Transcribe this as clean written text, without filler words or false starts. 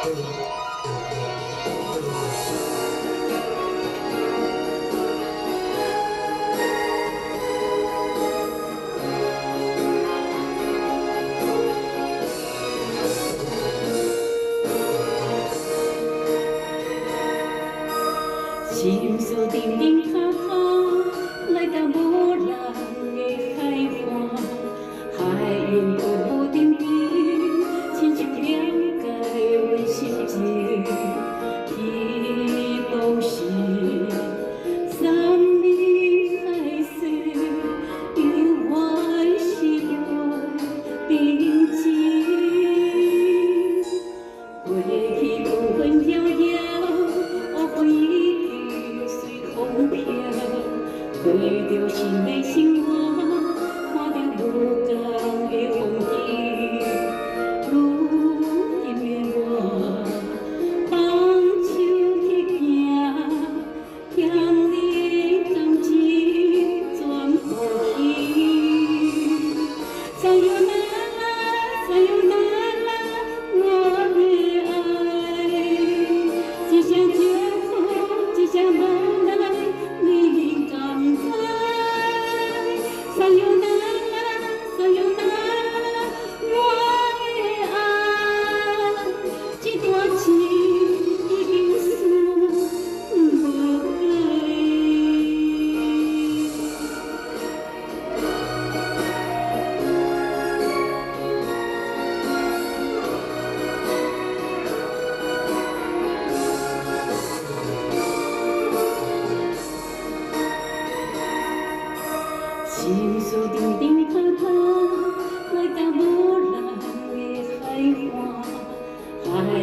心锁叮叮塔塔，来到无人的海岸，海云步步停停，亲像了解阮心情。伊都是三面海誓，有我的心内平静。过去纷纷扰扰，乌云随风飘，对着心的生活，看着无同的风景。如今的我，放手去行，将你的感情全付去。sayonara sayonara， 我的爱，一声祝福，一声无奈，你甘知？sayonara sayonara， 我的爱，这段情已经输无改。心锁叮叮塔塔，来到无人的海岸。